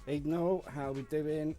Ignore, how we doing?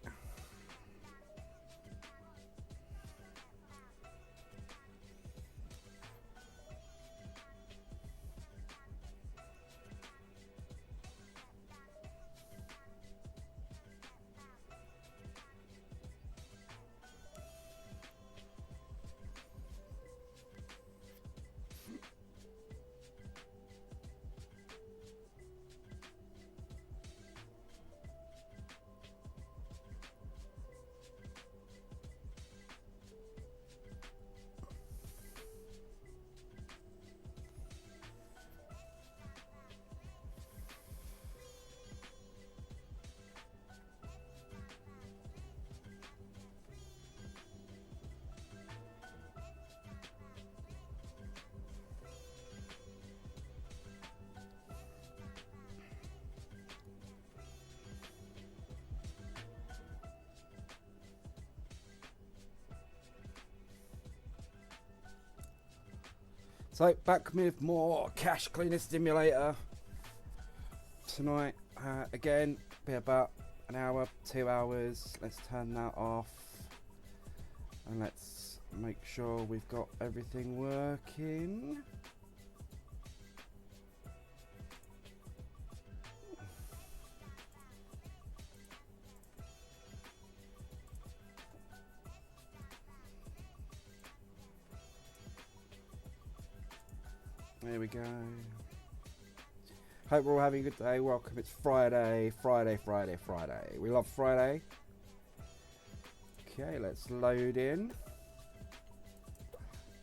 So back with more Cash Cleaner Simulator tonight. Again, be about an hour, 2 hours. Let's turn that off and let's make sure we've got everything working. There we go. Hope we're all having a good day. Welcome. It's Friday. We love Friday. Okay, let's load in.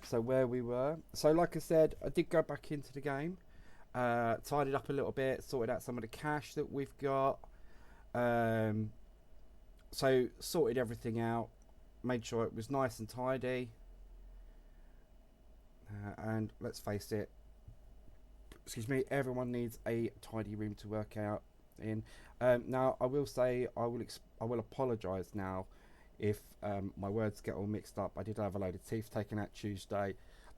So where we were. So like I said, I did go back into the game. Tidied up a little bit. Sorted out some of the cash that we've got. So sorted everything out. Made sure it was nice and tidy. And let's face it, excuse me, everyone needs a tidy room to work out in. Now I will say I will apologise now if my words get all mixed up. I did have a load of teeth taken out Tuesday,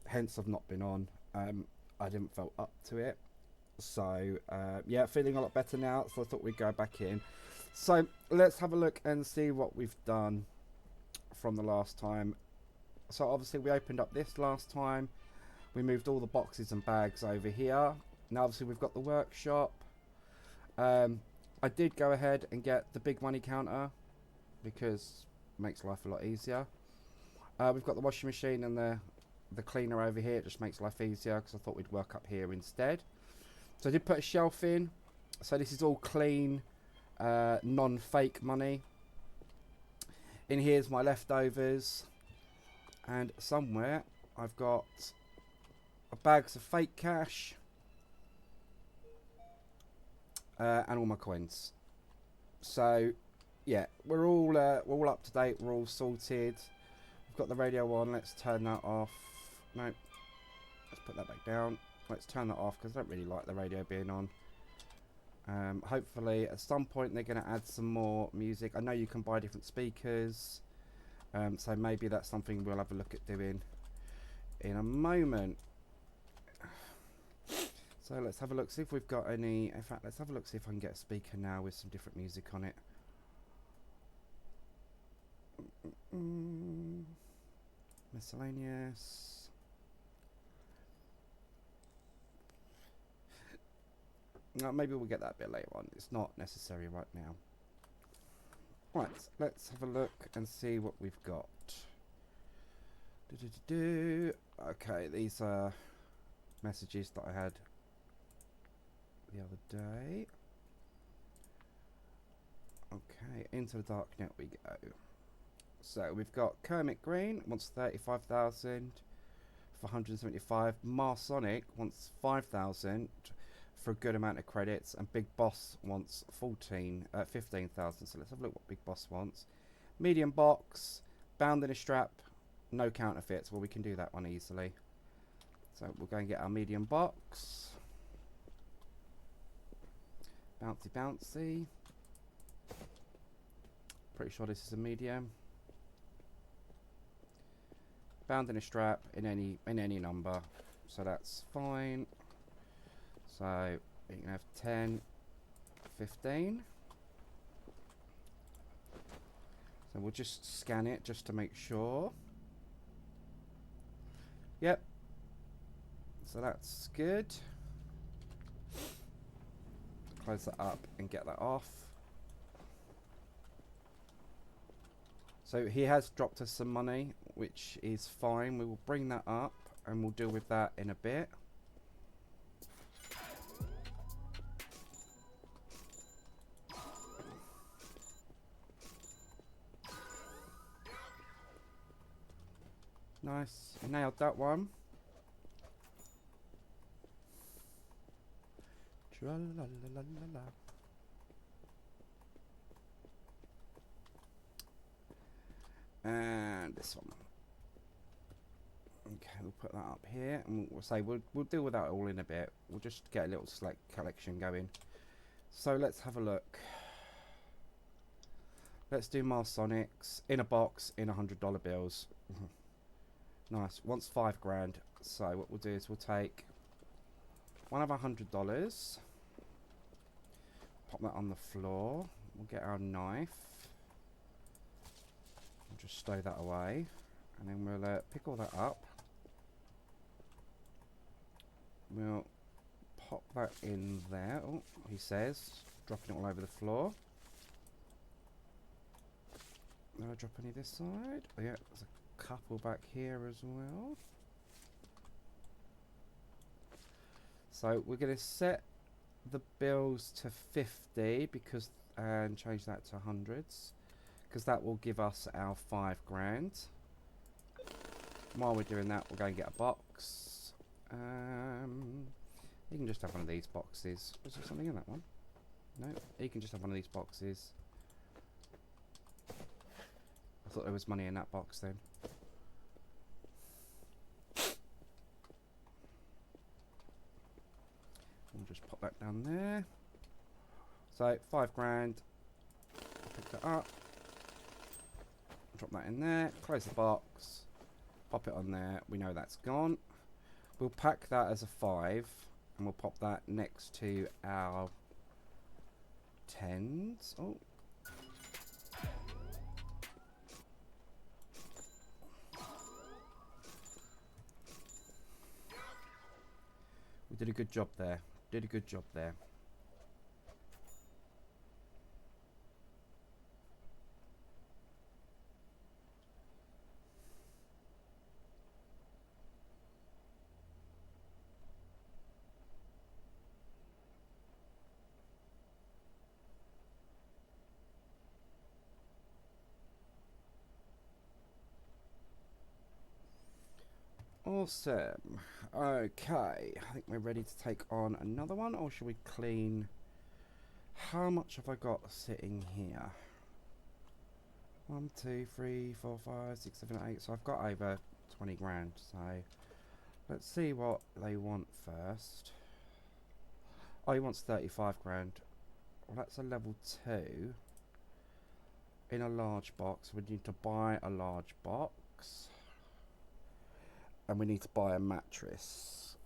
hence I've not been on. I didn't feel up to it, so yeah, feeling a lot better now, so I thought we'd go back in. So let's have a look and see what we've done from the last time. So obviously we opened up this last time. We moved all the boxes and bags over here. Now obviously we've got the workshop. I did go ahead and get the big money counter because it makes life a lot easier. We've got the washing machine and the cleaner over here. It just makes life easier because I thought we'd work up here instead. So I did put a shelf in. So this is all clean, non-fake money. In here's my leftovers. And somewhere I've got bags of fake cash and all my coins. So yeah, we're all up to date. We're all sorted. We've got the radio on. Let's turn that off. No, let's put that back down. Let's turn that off because I don't really like the radio being on. Hopefully at some point they're going to add some more music. I know you can buy different speakers, so maybe that's something we'll have a look at doing in a moment. So let's have a look, see if we've got any. In fact, let's have a look, see if I can get a speaker now with some different music on it. Miscellaneous. No, maybe we'll get that a bit later on. It's not necessary right now. Right, let's have a look and see what we've got. Okay, these are messages that I had the other day. Okay, into the darknet we go. So we've got Kermit Green wants 35,000 for 175. Marsonic wants 5,000 for a good amount of credits, and Big Boss wants 15,000. So let's have a look what Big Boss wants. Medium box, bound in a strap, no counterfeits. Well, we can do that one easily. So we'll go and get our medium box. Bouncy bouncy. Pretty sure this is a medium. Bound in a strap in any number, so that's fine. So you can have 10, 15. So we'll just scan it just to make sure. Yep. So that's good. Close that up and get that off. So he has dropped us some money, which is fine. We will bring that up and we'll deal with that in a bit. Nice, nailed that one. Tra-la-la-la-la-la. And this one. Okay, we'll put that up here, and we'll say we'll deal with that all in a bit. We'll just get a little select collection going. So let's have a look. Let's do Marsonics in a box in $100 bills. Nice. Wants 5 grand. So what we'll do is we'll take one of $100. Pop that on the floor. We'll get our knife. We'll just stow that away, and then we'll pick all that up. We'll pop that in there. Oh, he says, dropping it all over the floor. Did I drop any this side? Oh, yeah, there's a couple back here as well. So we're going to set the bills to 50 because, and change that to hundreds, because that will give us our 5 grand. While we're doing that, we'll go and get a box. You can just have one of these boxes. Was there something in that one? No, you can just have one of these boxes. I thought there was money in that box then. We'll just pop that down there. So 5 grand. Pick that up. Drop that in there. Close the box. Pop it on there. We know that's gone. We'll pack that as a 5, and we'll pop that next to our 10s. Oh. We did a good job there. Did a good job there. Awesome. Okay, I think we're ready to take on another one, or should we clean? How much have I got sitting here? 1, 2, 3, 4, 5, 6, 7, 8. So I've got over 20 grand. So let's see what they want first. Oh, he wants 35 grand. Well, that's a level 2 in a large box. We need to buy a large box. And we need to buy a mattress.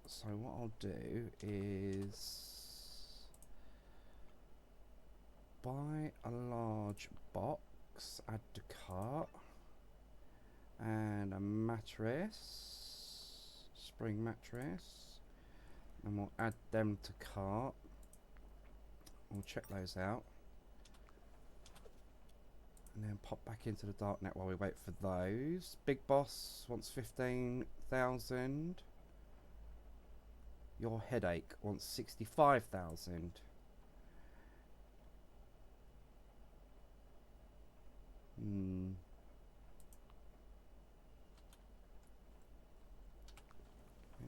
So what I'll do is buy a large box, add to cart, and a mattress, spring mattress, and we'll add them to cart. We'll check those out. And then pop back into the darknet while we wait for those. Big Boss wants 15,000. Your Headache wants 65,000.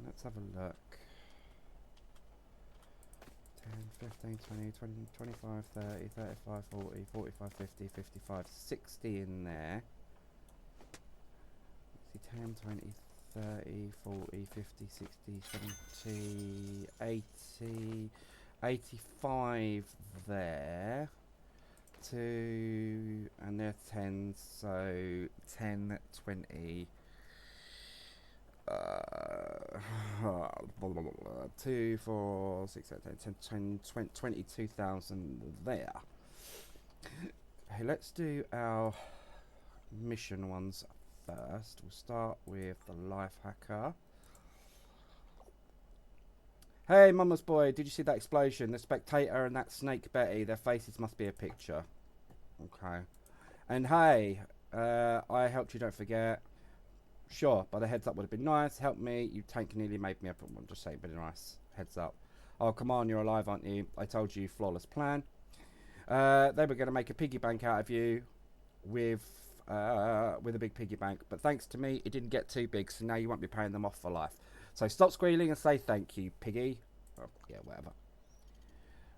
Let's have a look. 10, 15, 20, 20, 25, 30, 35, 40, 45, 50, 55, 60 in there. 10, 20, 30, 40, 50, 60, 70, 80, 85 there. 2, and they're 10, so 10, 20, 2, 4, 6, 8, 10, 10, 20, 22,000 there. Hey, let's do our mission ones first. We'll start with the life hacker. Hey, Mama's boy, did you see that explosion? The spectator and that snake Betty, their faces must be a picture. Okay. And hey, I helped you, don't forget. Sure, but a heads up would have been nice. Help me, you tank nearly made me up. I'm just saying, but nice. Heads up. Oh, come on, you're alive, aren't you? I told you, flawless plan. They were going to make a piggy bank out of you with a big piggy bank, but thanks to me, it didn't get too big, so now you won't be paying them off for life. So stop squealing and say thank you, piggy. Oh, yeah, whatever.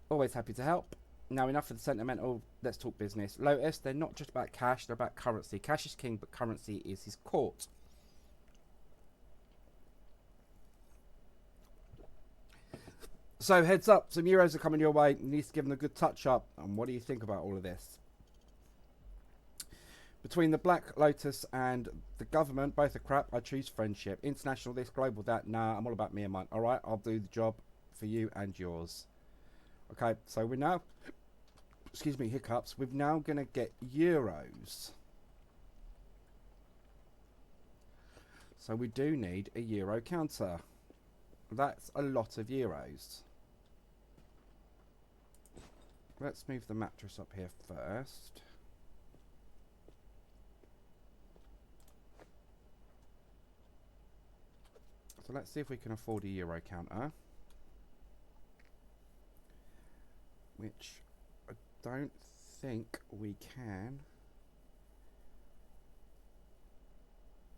Always happy to help. Now, enough of the sentimental. Let's talk business. Lotus, they're not just about cash, they're about currency. Cash is king, but currency is his court. So heads up, some euros are coming your way. Needs to give them a good touch up. And what do you think about all of this? Between the Black Lotus and the government, both are crap. I choose friendship. International this, global that. Nah, I'm all about me and mine. All right, I'll do the job for you and yours. Okay, so we're now, excuse me, hiccups. We're now going to get euros. So we do need a euro counter. That's a lot of euros. Let's move the mattress up here first. So let's see if we can afford a euro counter. Which I don't think we can.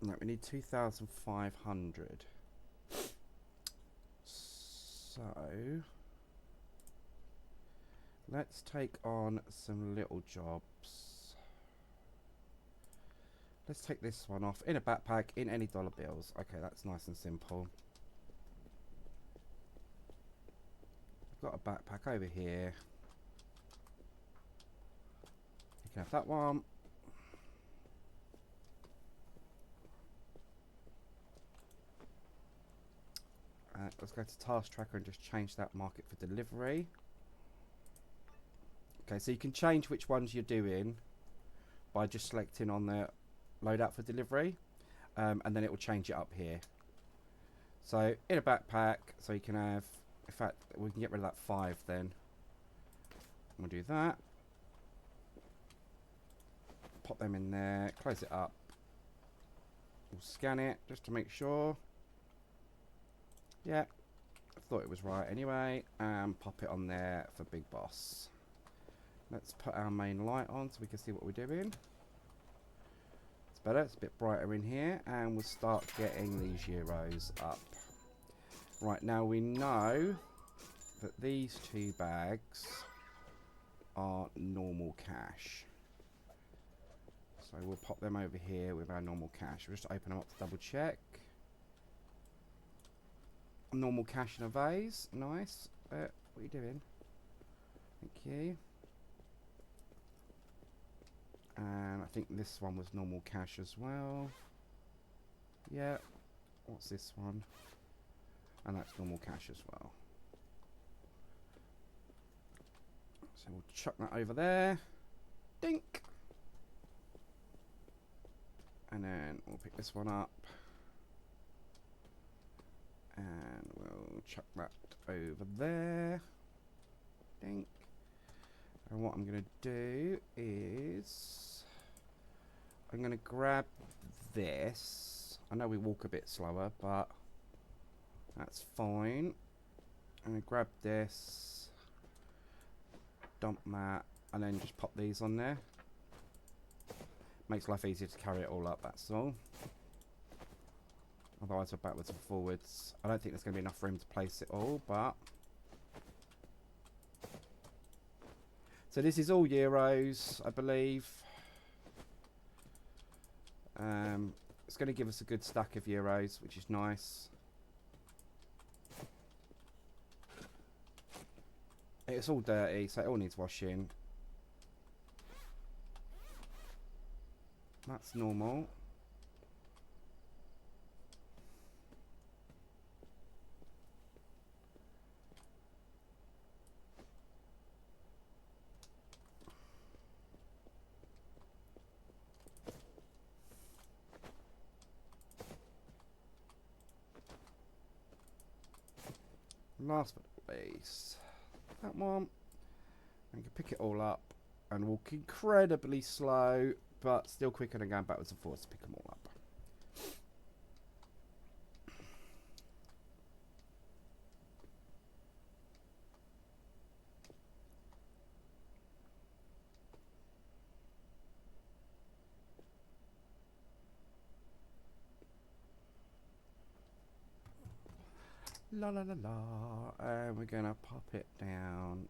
No, we need 2,500. So let's take on some little jobs. Let's take this one off in a backpack in any dollar bills. Okay, that's nice and simple. I've got a backpack over here. You can have that one. Let's go to task tracker and just change that market for delivery. Okay, so you can change which ones you're doing by just selecting on the loadout for delivery, and then it will change it up here. So in a backpack, so you can have, in fact, we can get rid of that 5 then. We'll do that. Pop them in there, close it up. We'll scan it just to make sure. Yeah, I thought it was right anyway. And pop it on there for Big Boss. Let's put our main light on so we can see what we're doing. It's better, it's a bit brighter in here. And we'll start getting these euros up. Right, now we know that these 2 bags are normal cash. So we'll pop them over here with our normal cash. We'll just open them up to double check. Normal cash in a vase. Nice. What are you doing? Thank you. And I think this one was normal cash as well. Yeah. What's this one? And that's normal cash as well. So we'll chuck that over there. Dink. And then we'll pick this one up. And we'll chuck that over there. Dink. And what I'm going to do is I'm going to grab this. I know we walk a bit slower, but that's fine. I'm going to grab this, dump that, and then just pop these on there. Makes life easier to carry it all up, that's all. Otherwise we're backwards and forwards. I don't think there's going to be enough room to place it all, but... So this is all euros, I believe. It's going to give us a good stack of euros, which is nice. It's all dirty, so it all needs washing. That's normal. last but not least, that one. And you can pick it all up and walk incredibly slow, but still quicker than going backwards and forwards to pick them all up. La la la la, and we're gonna pop it down.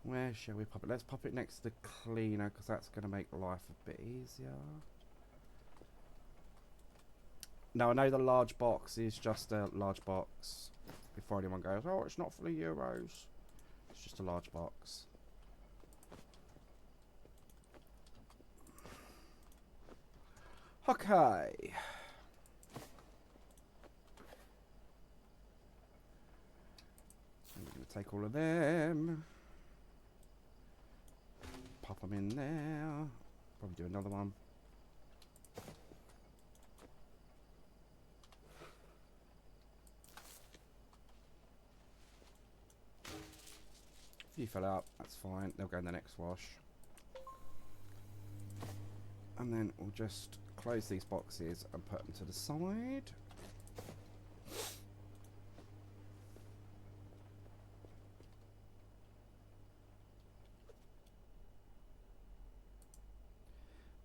Where shall we pop it? Let's pop it next to the cleaner, because that's gonna make life a bit easier. Now I know the large box is just a large box. Before anyone goes, oh, it's not full of euros. It's just a large box. Okay. I'm going to take all of them. Pop them in there. Probably do another one. If you fill out, that's fine. They'll go in the next wash. And then we'll just close these boxes and put them to the side.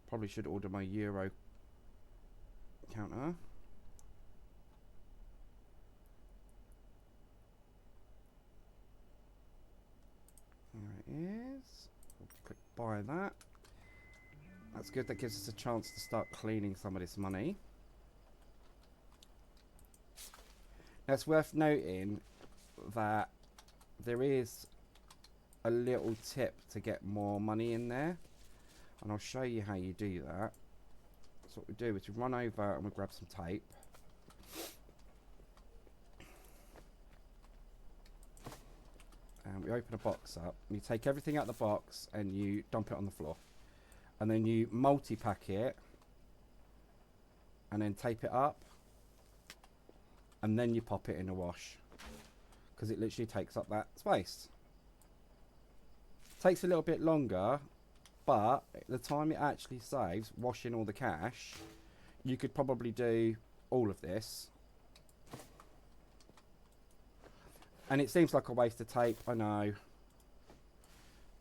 Probably should order my euro counter. There it is. Click buy that. That's good. That gives us a chance to start cleaning some of this money. Now it's worth noting that there is a little tip to get more money in there. And I'll show you how you do that. So what we do is we run over and we grab some tape. And we open a box up. And you take everything out of the box and you dump it on the floor. And then you multi-pack it. And then tape it up. And then you pop it in a wash. Because it literally takes up that space. Takes a little bit longer. But the time it actually saves, washing all the cash, you could probably do all of this. And it seems like a waste of tape, I know.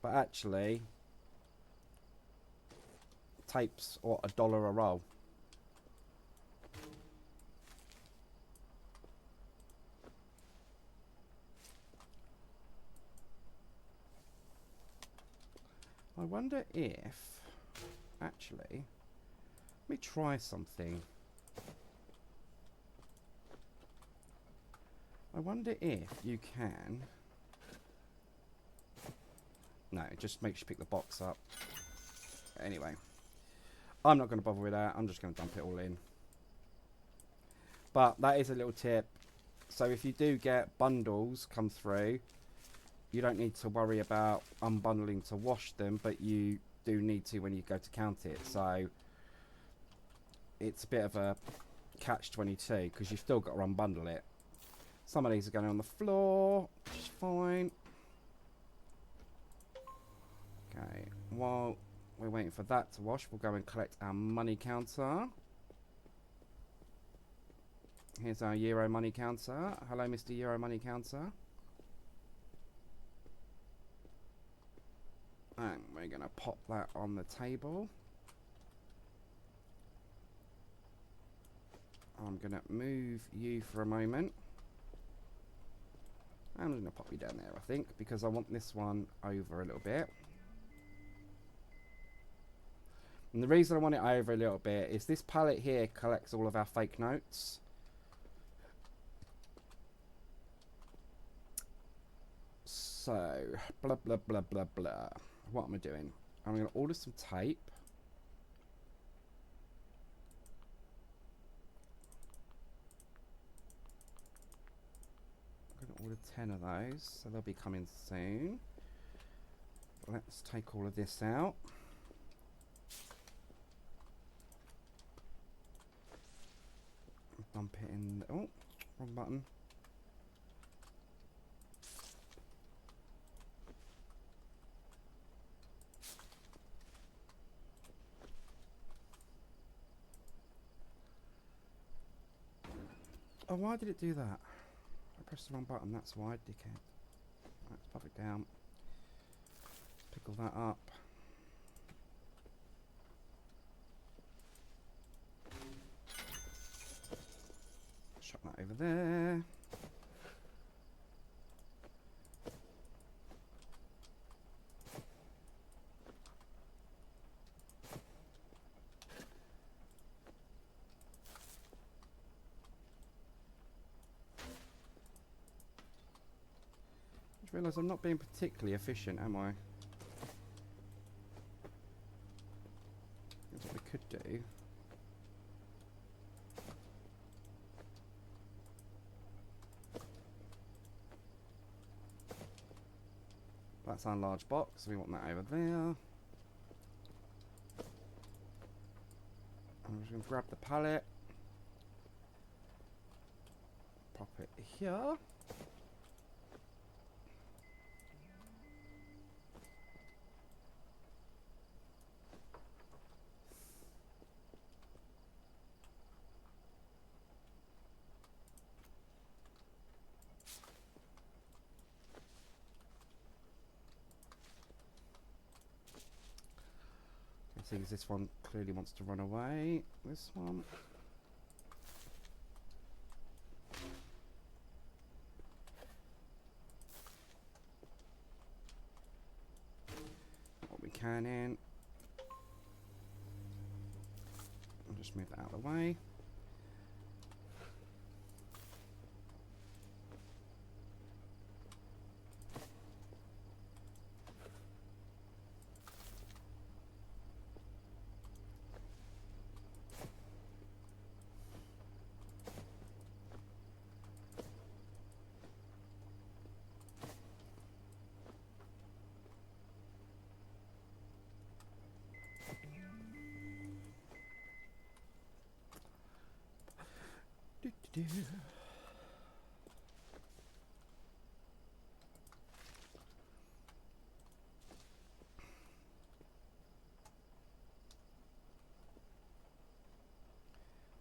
But actually, tape's what, $1 a roll. I wonder if, actually, let me try something. I wonder if you can, no, it just makes you pick the box up. Anyway, I'm not going to bother with that, I'm just going to dump it all in. But that is a little tip. So if you do get bundles come through, you don't need to worry about unbundling to wash them, but you do need to when you go to count it. So it's a bit of a catch-22 because you've still got to unbundle it. Some of these are going on the floor, which is fine. Okay, while we're waiting for that to wash, we'll go and collect our money counter. Here's our Euro money counter. Hello, Mr. Euro money counter. And we're going to pop that on the table. I'm going to move you for a moment. I'm going to pop you down there, I think, because I want this one over a little bit. And the reason I want it over a little bit is this palette here collects all of our fake notes. So, blah, blah, blah, blah, blah. What am I doing? I'm going to order some tape. I'm going to order 10 of those, so they'll be coming soon. Let's take all of this out. Dump it in. Oh, wrong button. Oh, why did it do that? I pressed the wrong button, that's why, dickhead. Let's pop it down. Pickle that up. Shut that over there. I just realised I'm not being particularly efficient, am I? That's what I could do. That's our large box, so we want that over there. I'm just going to grab the pallet. Pop it here. See, this one clearly wants to run away. This one. What we can in. I'll just move that out of the way.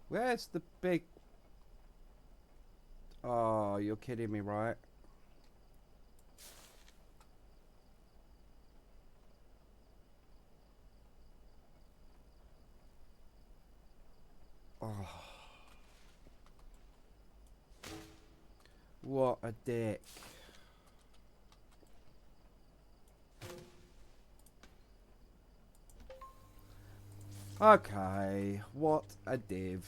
Where's the big... Oh, you're kidding me, right? Oh. What a dick. Okay, what a div.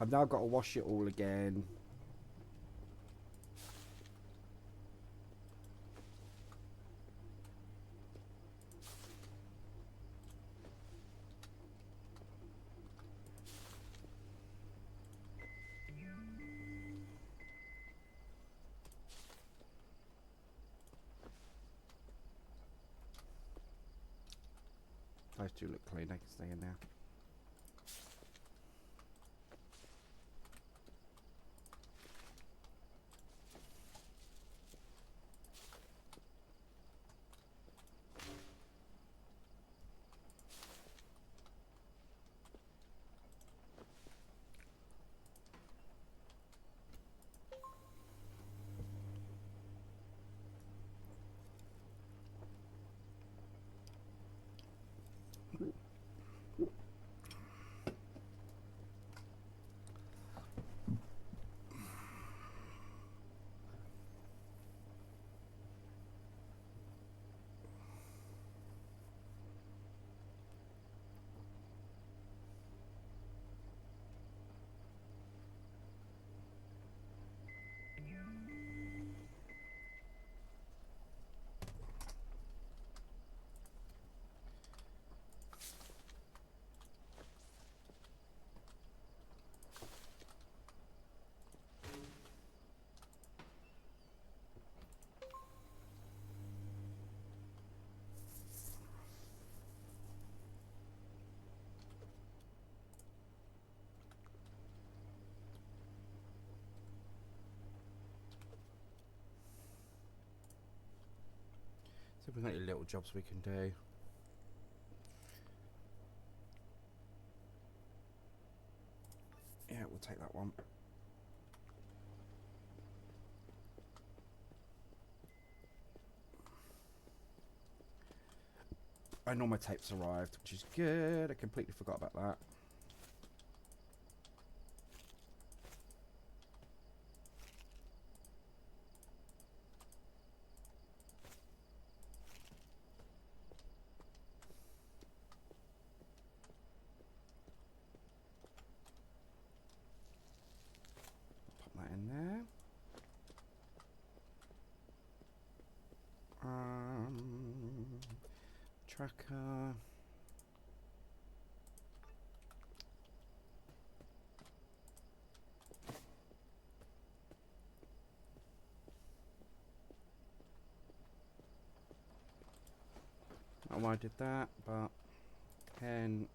I've now got to wash it all again. Those two look clean, they can stay in there. See if we've got any little jobs we can do. Yeah, we'll take that one. And all my tapes arrived, which is good. I completely forgot about that. Pop that in there. Tracker. I don't know why I did that, but 10,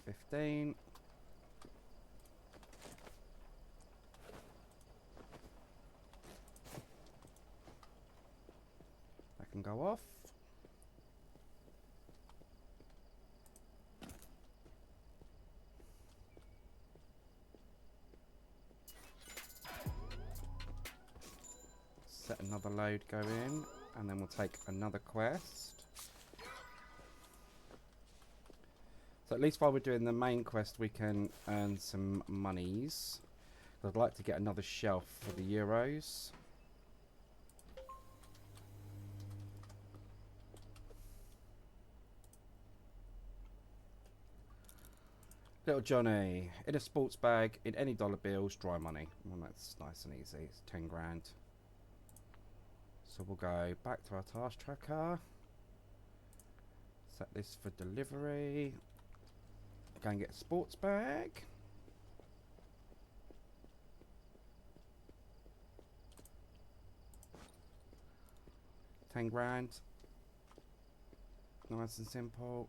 15. That can go off. Set another load go in, and then we'll take another quest. So at least while we're doing the main quest, we can earn some monies. I'd like to get another shelf for the euros. Little Johnny, in a sports bag, in any dollar bills, dry money. Well, that's nice and easy. It's 10 grand. So we'll go back to our task tracker. Set this for delivery. Go and get a sports bag. £10. Nice and simple.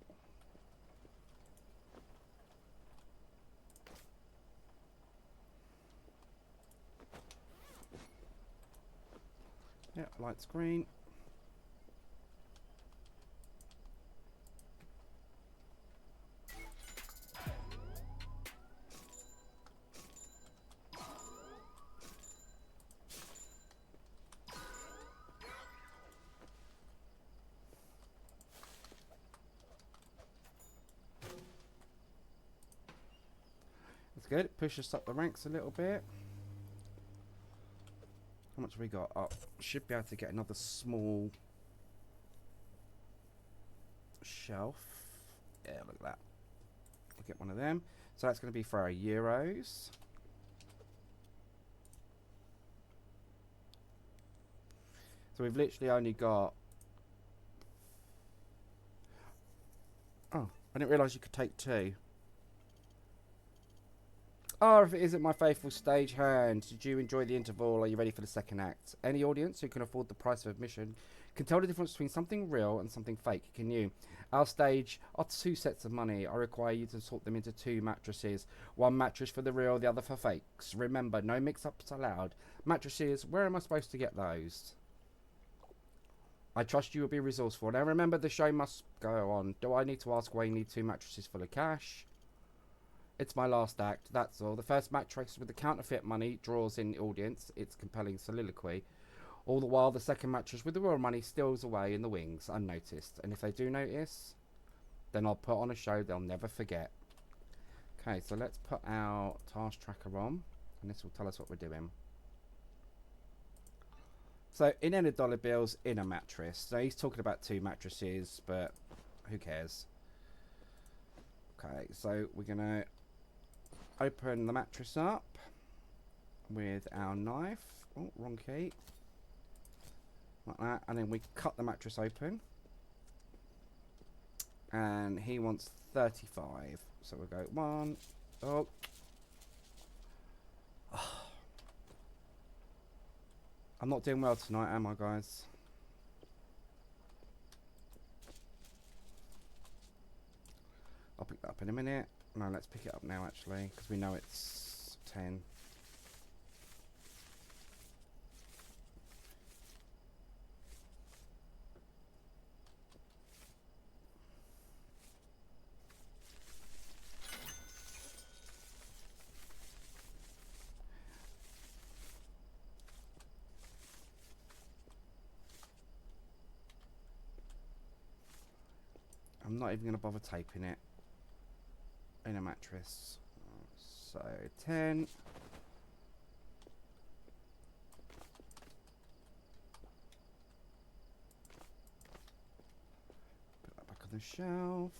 Yeah, light screen. That's good. It pushes up the ranks a little bit. How much have we got? Oh, should be able to get another small shelf. Yeah, look at that. We'll get one of them. So that's going to be for our euros. So we've literally only got... Oh, I didn't realise you could take two. Oh, if it isn't my faithful stagehand, did you enjoy the interval? Are you ready for the second act? Any audience who can afford the price of admission can tell the difference between something real and something fake, can you? Our stage are 2 sets of money. I require you to sort them into 2 mattresses. 1 mattress for the real, the other for fakes. Remember, no mix-ups allowed. Mattresses, where am I supposed to get those? I trust you will be resourceful. Now remember, the show must go on. Do I need to ask why you need 2 mattresses full of cash? It's my last act, that's all. The first mattress with the counterfeit money draws in the audience its compelling soliloquy. All the while, the second mattress with the real money steals away in the wings, unnoticed. And if they do notice, then I'll put on a show they'll never forget. Okay, so let's put our task tracker on, and this will tell us what we're doing. So, in any dollar bills, in a mattress. So, he's talking about 2 mattresses, but who cares? Okay, so we're going to open the mattress up with our knife. Oh, wrong key. Like that. And then we cut the mattress open. And he wants 35. So we'll go 1. Oh. I'm not doing well tonight, am I, guys? I'll pick that up in a minute. No, let's pick it up now, actually, because we know it's 10. I'm not even going to bother taping it in a mattress. So 10. Put that back on the shelf.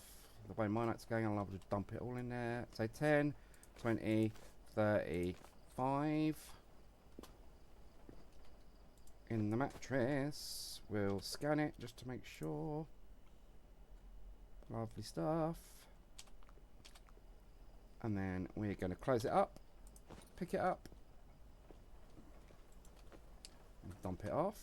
The way my night's going, I'll have to dump it all in there. So 10, 20, 30, 5. In the mattress. We'll scan it just to make sure. Lovely stuff. And then we're going to close it up, pick it up, and dump it off.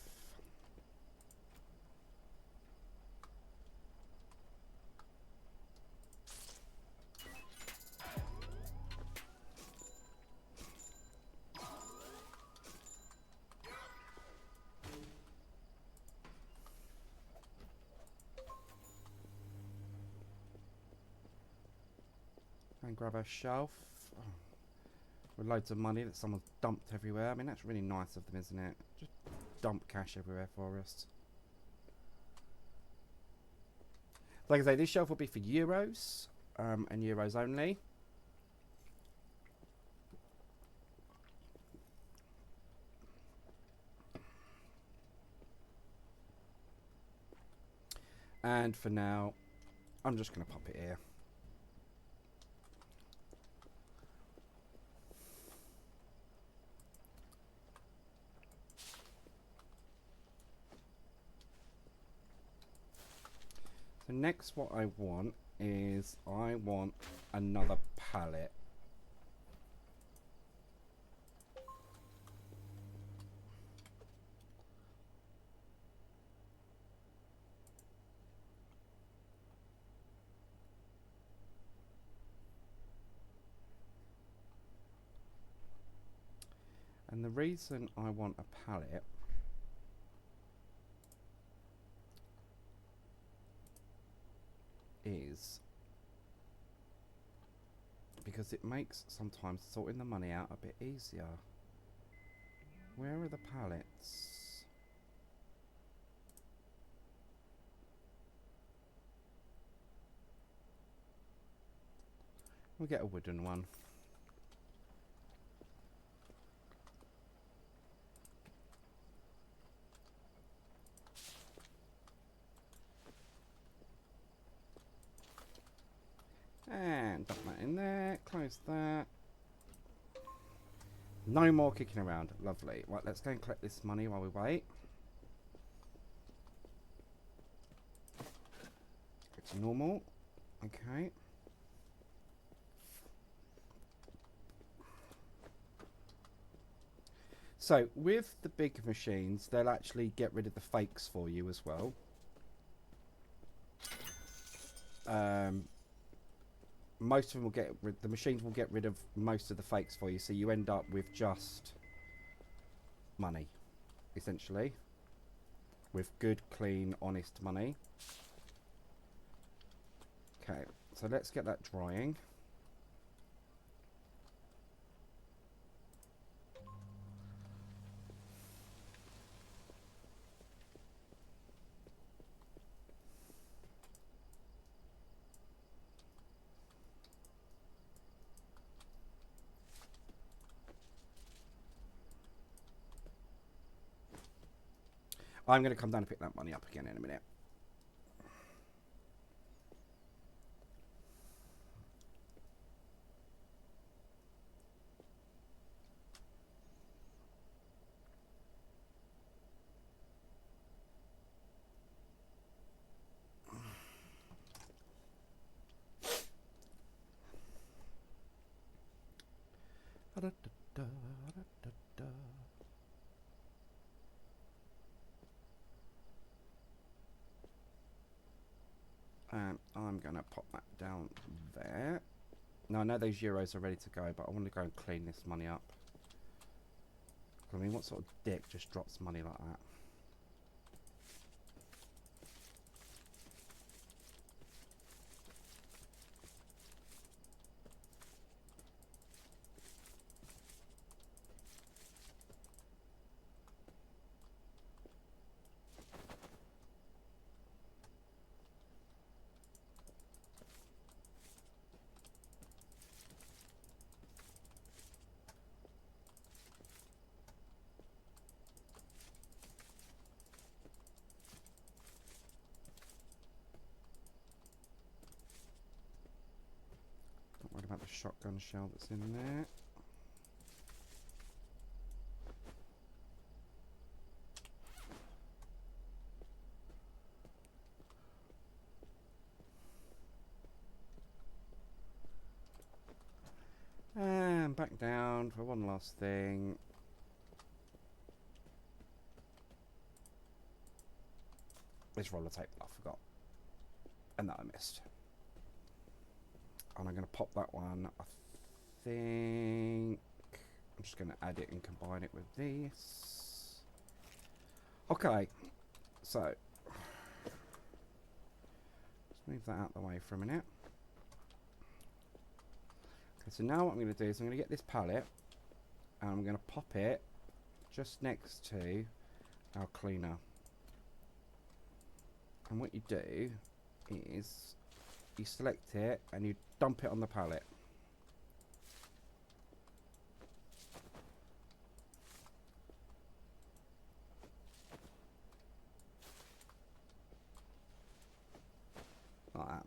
And grab our shelf with loads of money that someone's dumped everywhere. I mean, that's really nice of them, isn't it? Just dump cash everywhere for us. Like I say, this shelf will be for euros and euros only. And for now, I'm just going to pop it here. So next what I want is I want another pallet. And the reason I want a pallet is because it makes sometimes sorting the money out a bit easier. Where are the pallets? We'll get a wooden one. And dump that in there, close that. No more kicking around, lovely. Right, let's go and collect this money while we wait. Go to normal, okay. So, with the big machines, they'll actually get rid of the fakes for you as well. Most of them will get the machines will get rid of most of the fakes for you, so you end up with just money, essentially, with good, clean, honest money. Okay, so let's get that drying. I'm going to come down and pick that money up again in a minute. I'm going to pop that down there. Now, I know those euros are ready to go, but I want to go and clean this money up. I mean, what sort of dick just drops money like that? shotgun shell that's in there. And back down for one last thing. This roller tape that I forgot. And that I missed. And I'm going to pop that one, I think. I'm just going to add it and combine it with this. Okay. So. Let's move that out of the way for a minute. Okay, so now what I'm going to do is I'm going to get this pallet. And I'm going to pop it just next to our cleaner. And what you do is you select it and you dump it on the pallet. Like that.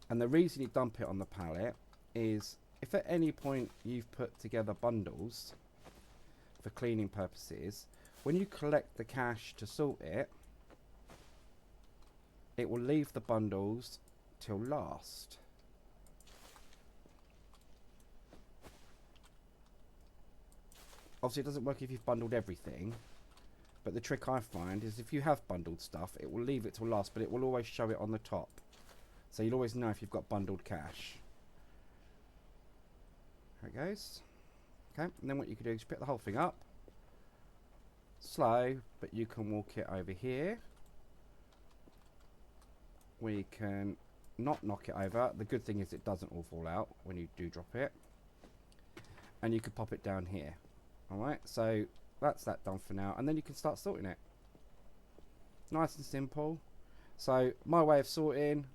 And the reason you dump it on the pallet is if at any point you've put together bundles for cleaning purposes, when you collect the cash to sort it, it will leave the bundles till last. Obviously it doesn't work if you've bundled everything, but the trick I find is if you have bundled stuff, it will leave it till last, but it will always show it on the top. So you'll always know if you've got bundled cash. There it goes. Okay, and then what you can do is pick the whole thing up. Slow, but you can walk it over here. We can not knock it over. The good thing is it doesn't all fall out when you do drop it. And you can pop it down here. Alright, so that's that done for now. And then you can start sorting it. Nice and simple. So my way of sorting,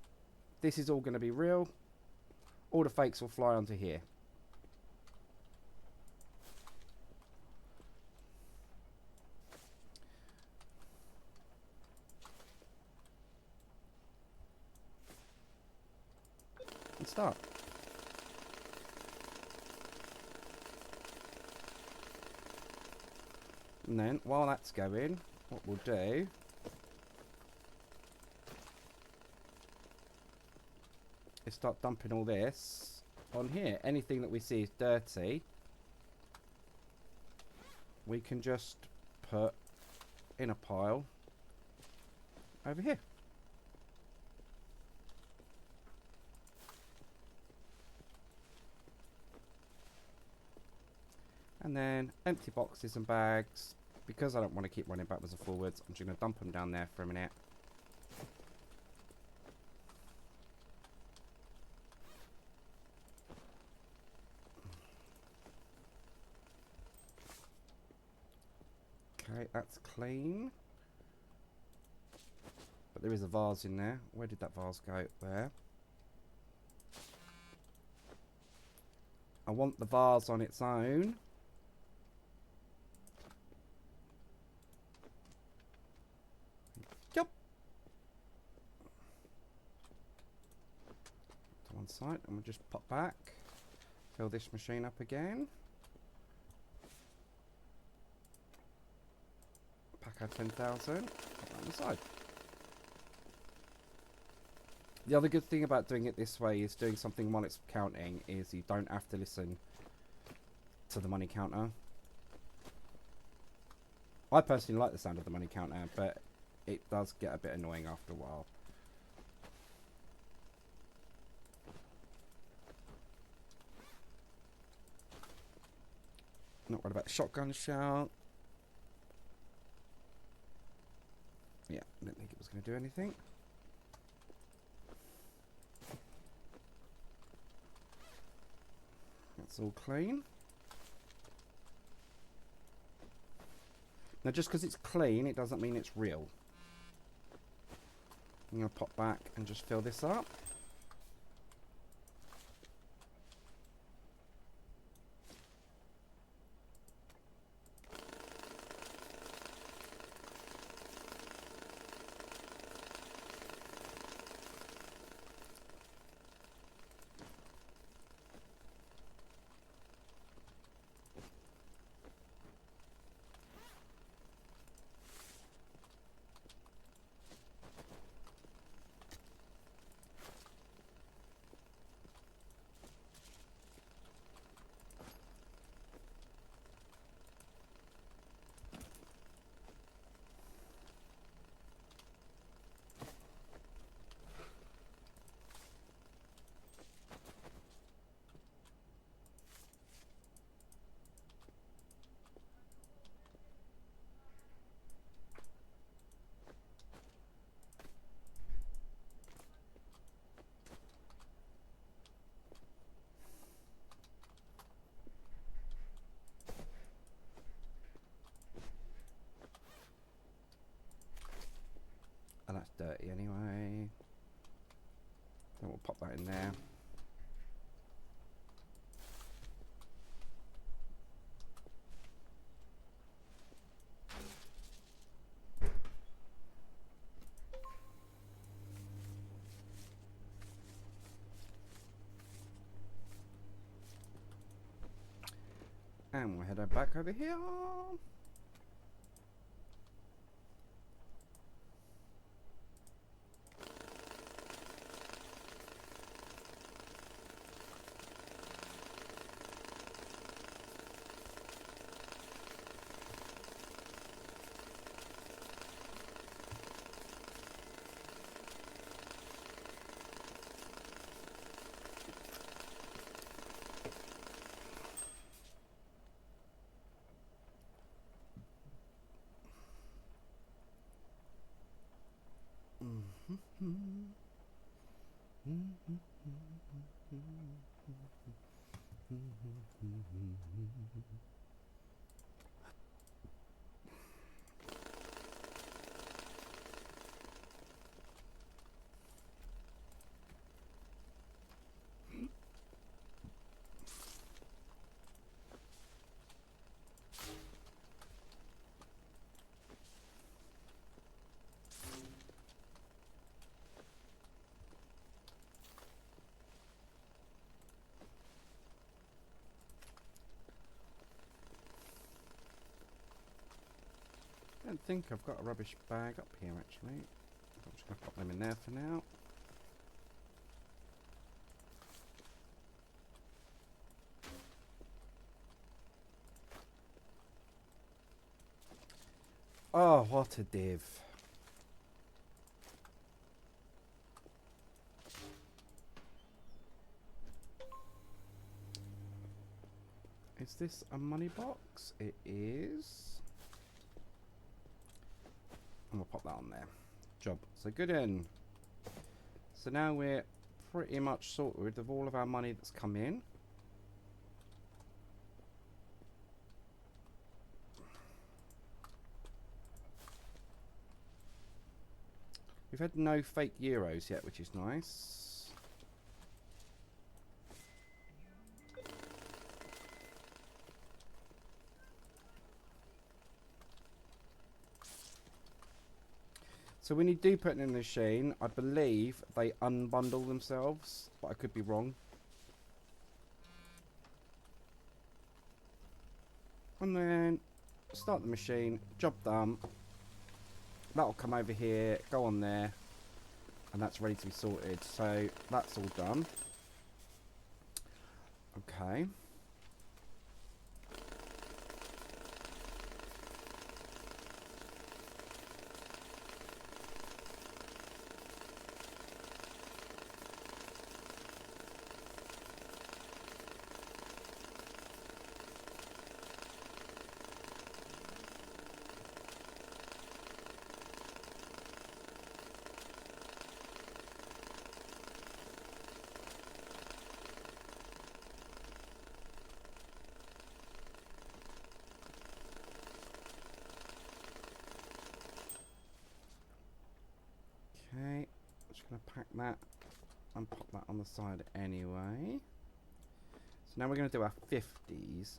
this is all going to be real. All the fakes will fly onto here. And start. And then while that's going, what we'll do is start dumping all this on here. Anything that we see is dirty, we can just put in a pile over here. And then empty boxes and bags. Because I don't want to keep running backwards and forwards, I'm just going to dump them down there for a minute. Okay, that's clean. But there is a vase in there. Where did that vase go? There. I want the vase on its own. Yep. To one side, and we'll just pop back. Fill this machine up again. Pack our 10,000. Put that on the side. The other good thing about doing it this way is doing something while it's counting is you don't have to listen to the money counter. I personally like the sound of the money counter, but it does get a bit annoying after a while. Not worried about the shotgun shell. Yeah, I didn't think it was going to do anything. That's all clean. Now just because it's clean, it doesn't mean it's real. I'm going to pop back and just fill this up. And we'll head back over here. I don't think I've got a rubbish bag up here actually. I'm just going to pop them in there for now. Oh, what a div. Is this a money box? It is. And we'll pop that on there. Job. So good in. So now we're pretty much sorted of all of our money that's come in. We've had no fake euros yet, which is nice. So when you do put it in the machine, I believe they unbundle themselves, but I could be wrong. And then start the machine, job done. That'll come over here, go on there, and that's ready to be sorted. So that's all done. Okay. Okay, just going to pack that and pop that on the side anyway. So now we're going to do our 50s.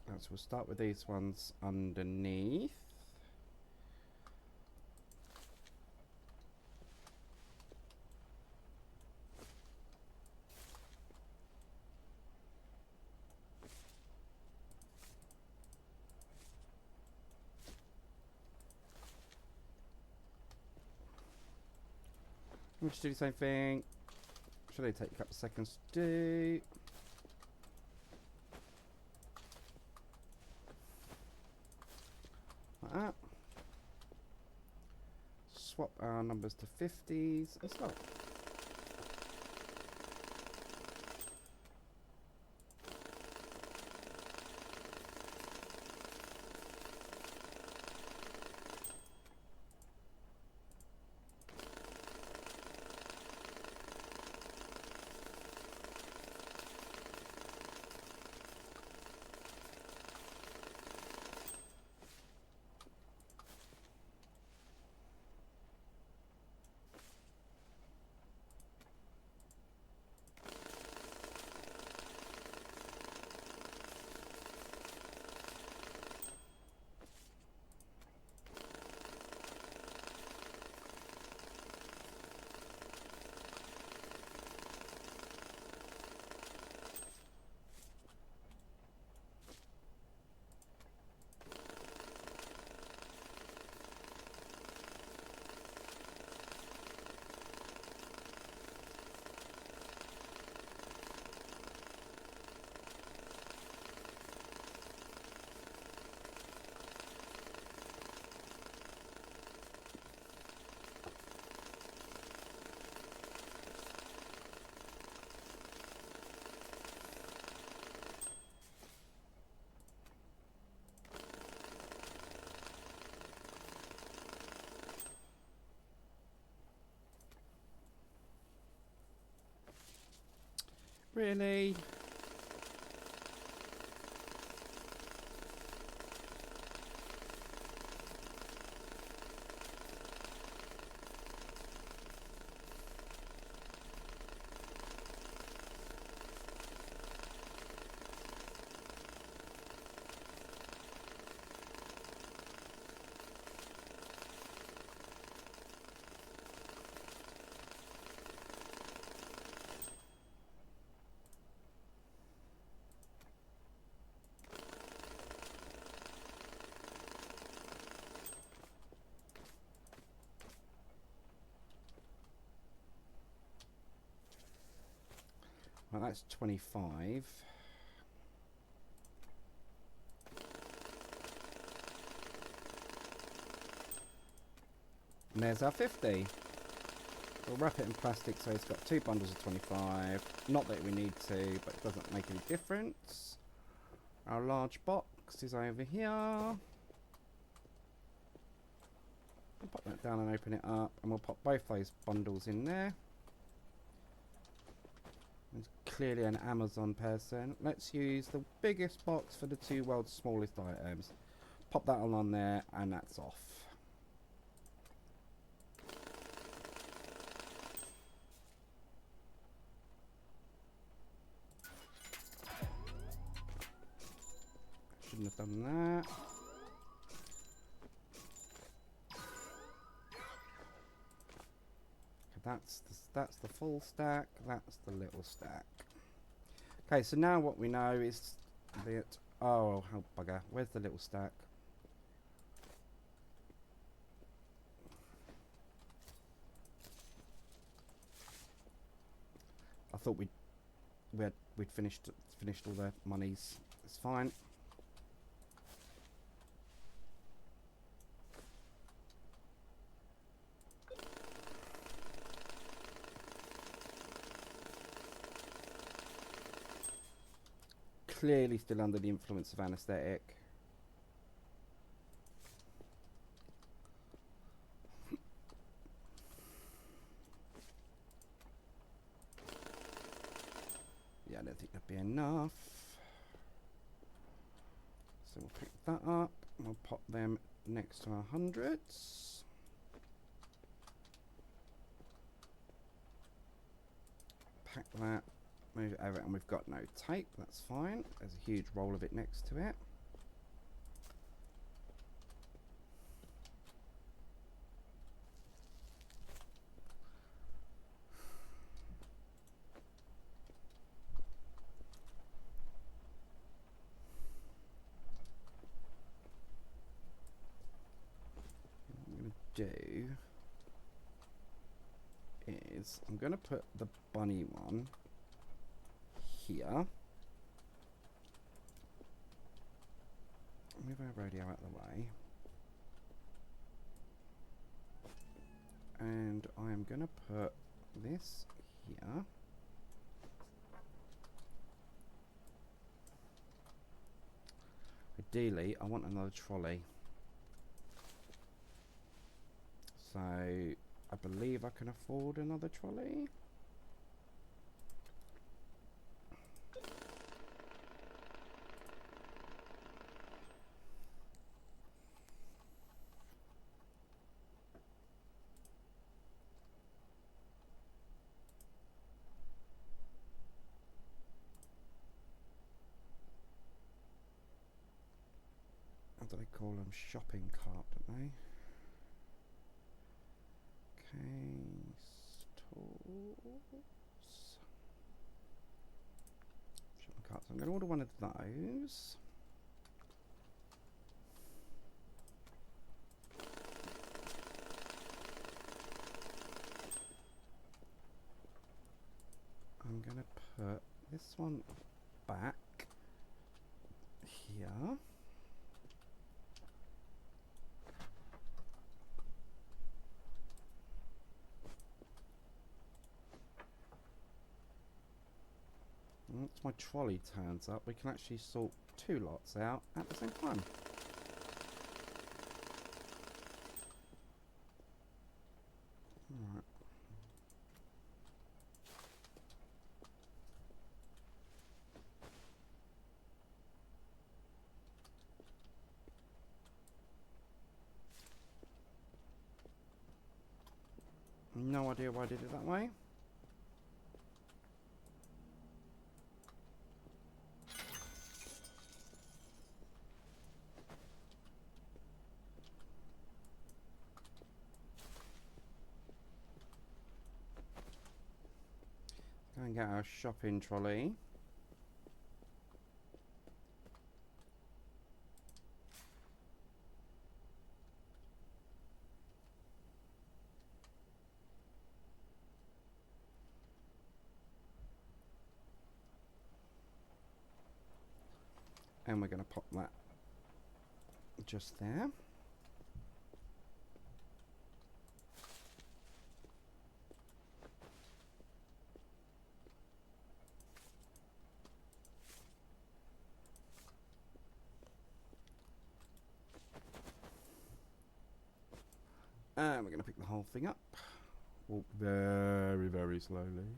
So we'll start with these ones underneath. We'll just do the same thing. Should they take a couple of seconds to do? Like that. Swap our numbers to 50s and start. Really? Well, that's 25. And there's our 50. We'll wrap it in plastic so it's got 2 bundles of 25. Not that we need to, but it doesn't make any difference. Our large box is over here. I'll pop that down and open it up, and we'll pop both those bundles in there. It's clearly an Amazon person. Let's use the biggest box for the 2 world's smallest items. Pop that on there, and that's off. Shouldn't have done that. That's the full stack. That's the little stack. Okay, so now what we know is that... Oh, how bugger. Where's the little stack? I thought we'd finished all the monies. It's fine. Clearly still under the influence of anaesthetic. Yeah, I don't think that'd be enough. So we'll pick that up and we'll pop them next to our hundreds. Pack that. Move it over, and we've got no tape. That's fine. There's a huge roll of it next to it. What I'm going to do is I'm going to put the bunny one here. Move our radio out of the way. And I'm going to put this here. Ideally, I want another trolley. So, I believe I can afford another trolley. What do they call them? Shopping cart, don't they? Shopping carts. I'm going to order one of those. I'm going to put this one back here. Once my trolley turns up, we can actually sort 2 lots out at the same time. Alright. No idea why I did it that way. Go and get our shopping trolley. And we're going to pop that just there. And we're going to pick the whole thing up. Walk very, very slowly.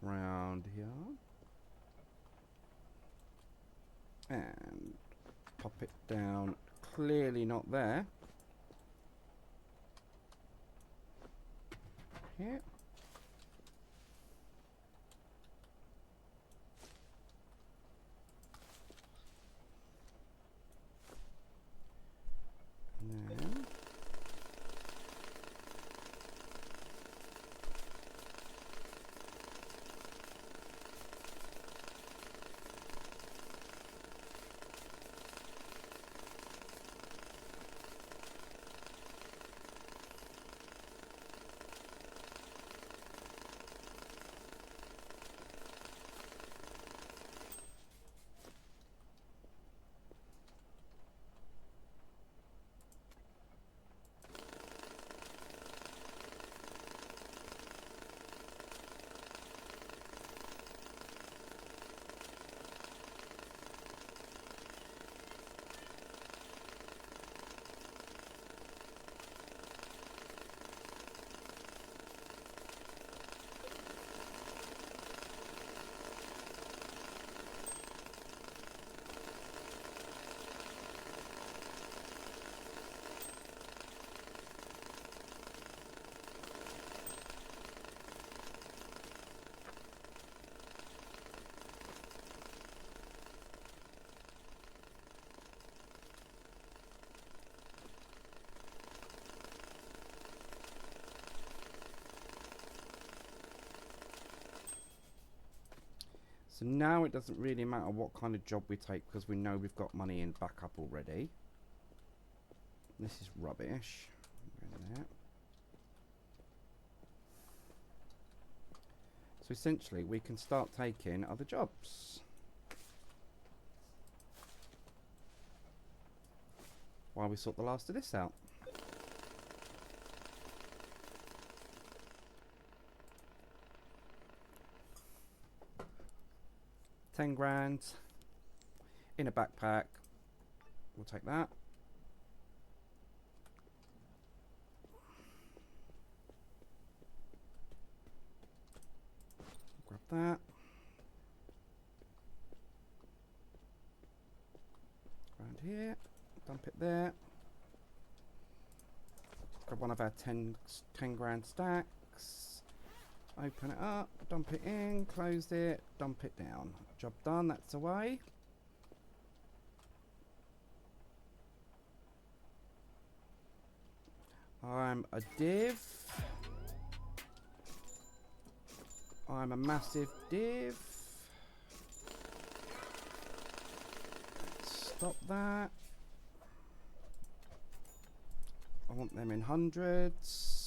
Round here. And pop it down. Clearly not there. Here. And then so now it doesn't really matter what kind of job we take because we know we've got money in backup already. This is rubbish. There. So essentially we can start taking other jobs. While we sort the last of this out. £10 in a backpack. We'll take that. Grab that. Around here. Dump it there. Grab one of our 10 grand stacks. Open it up. Dump it in. Close it. Dump it down. Job done. That's away. I'm a div. I'm a massive div. Stop that. I want them in hundreds.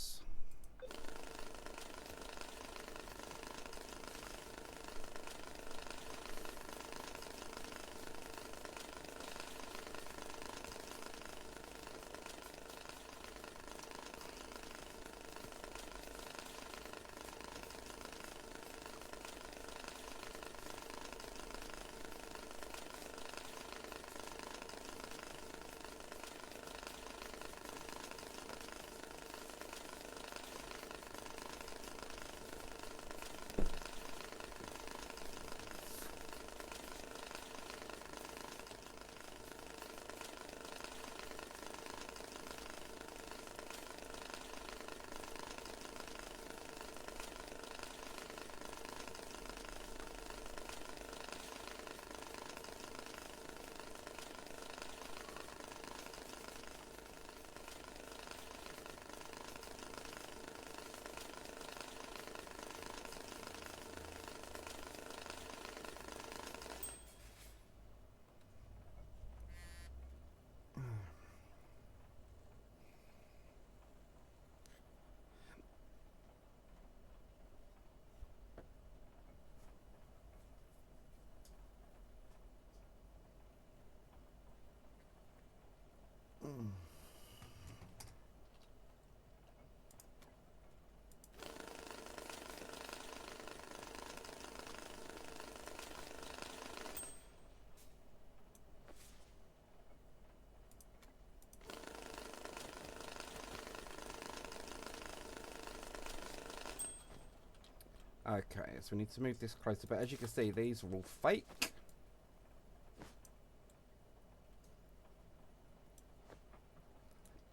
Okay, so we need to move this closer, but as you can see, these are all fake.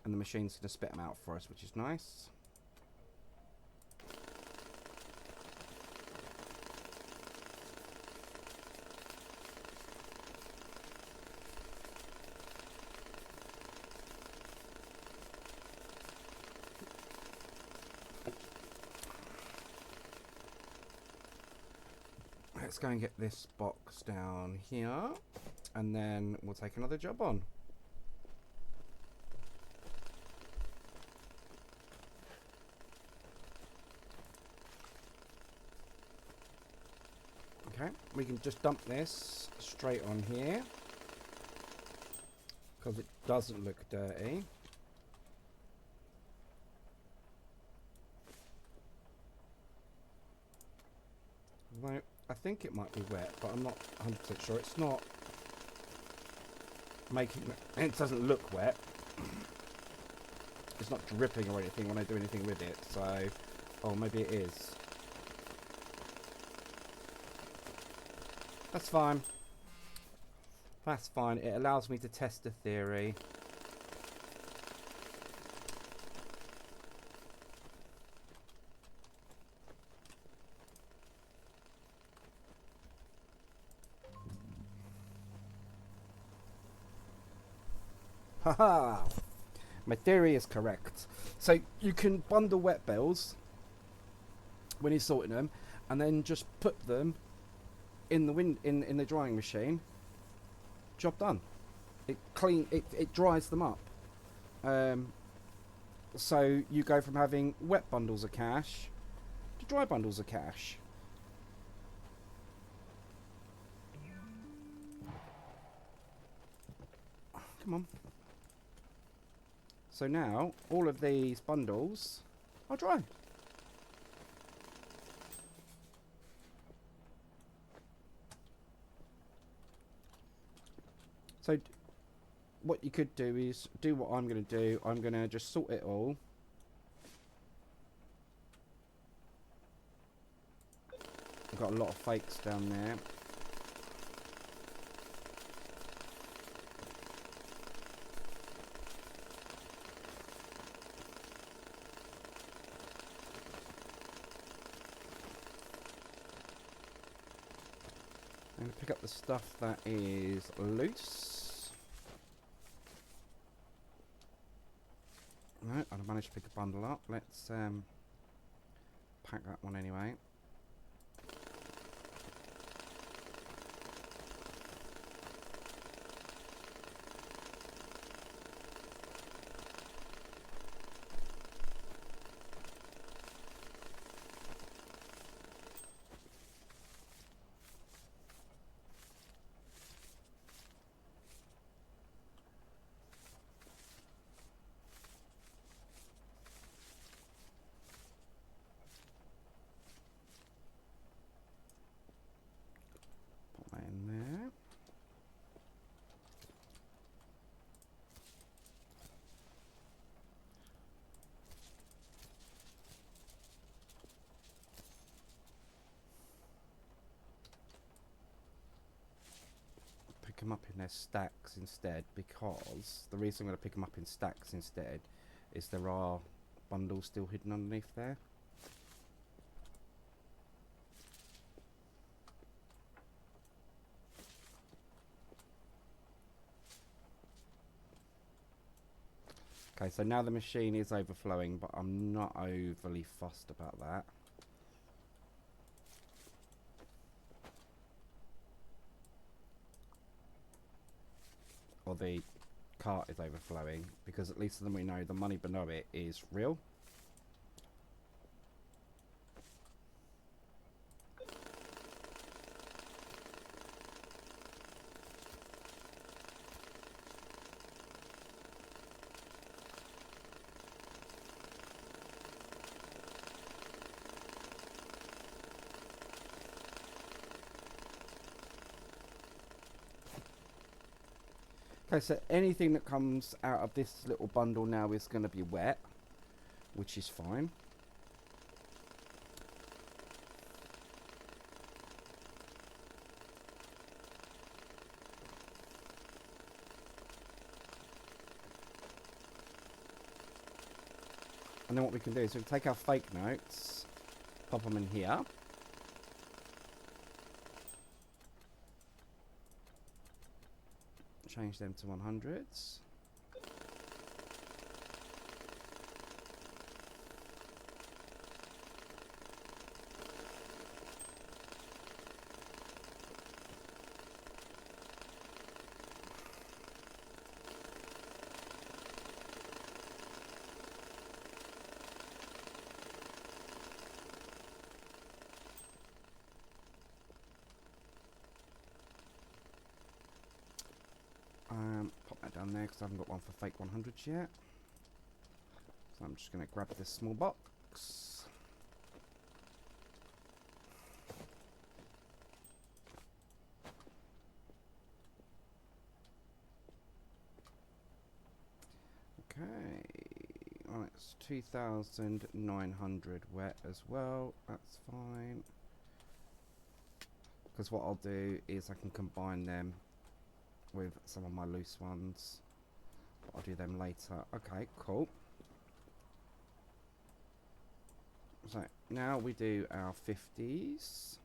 And the machine's going to spit them out for us, which is nice. Let's go and get this box down here, and then we'll take another job on. Okay, we can just dump this straight on here because it doesn't look dirty. Although I think it might be wet, but I'm not 100% sure. It's not making it doesn't look wet. It's not dripping or anything when I do anything with it, so oh, maybe it is. That's fine. That's fine. It allows me to test the theory. Haha! My theory is correct. So you can bundle wet bills when you're sorting them, and then just put them in the in the drying machine. Job done. It dries them up. So you go from having wet bundles of cash to dry bundles of cash. Come on. So now all of these bundles are dry. So what you could do is do what I'm going to do. I'm going to just sort it all. I've got a lot of fakes down there. I'm going to pick up the stuff that is loose. No, I managed to pick a bundle up. Let's pack that one anyway. Them up in their stacks instead, because the reason I'm going to pick them up in stacks instead is there are bundles still hidden underneath there. Okay, so now the machine is overflowing, but I'm not overly fussed about that. Or the cart is overflowing, because at least then we know the money below it is real. Okay, so anything that comes out of this little bundle now is going to be wet, which is fine. And then what we can do is we can take our fake notes, pop them in here. Change them to 100s. Pop that down there because I haven't got one for fake 100s yet. So I'm just going to grab this small box. Okay, well, it's 2,900 wet as well. That's fine. Because what I'll do is I can combine them with some of my loose ones. I'll do them later. Okay, cool. So now we do our 50s.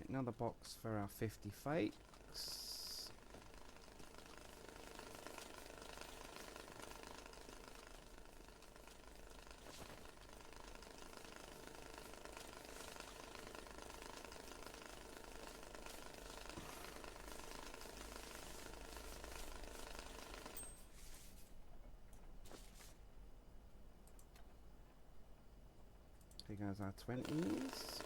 Another box for our 50 fakes. Here goes our 20s.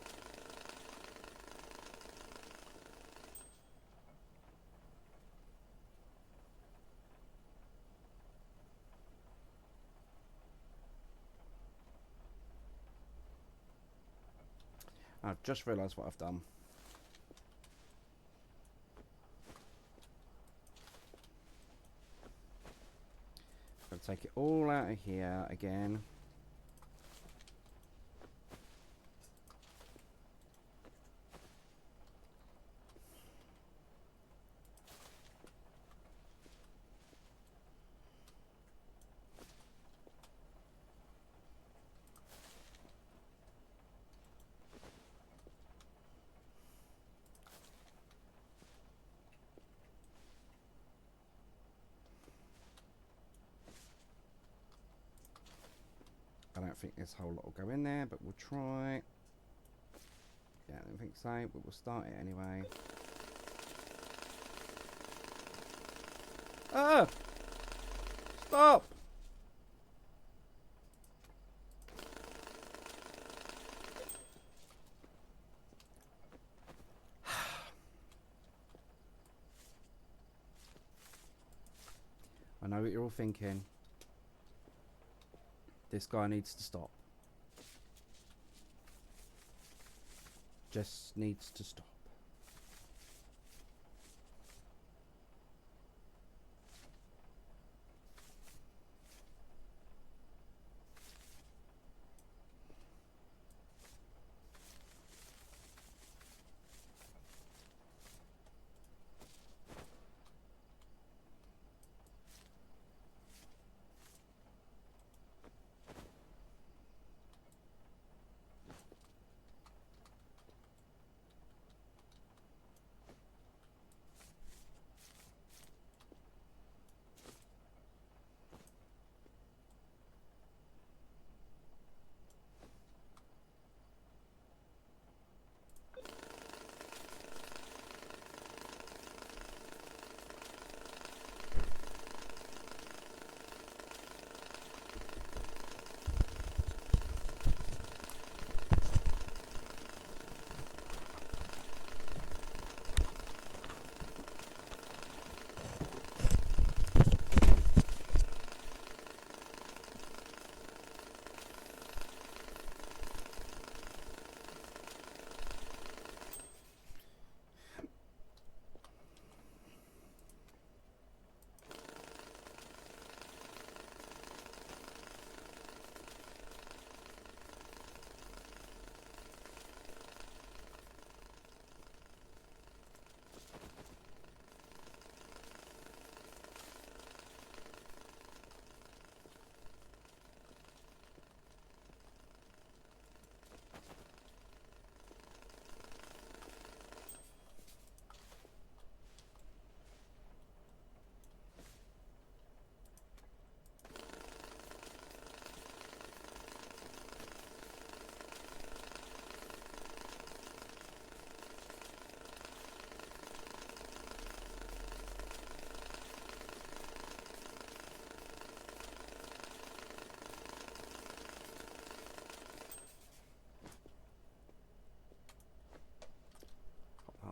I've just realised what I've done. I'm going to take it all out of here again. I don't think this whole lot will go in there, but we'll try. Yeah, I don't think so, but we'll start it anyway. Ah! Stop! I know what you're all thinking. This guy needs to stop. Just needs to stop.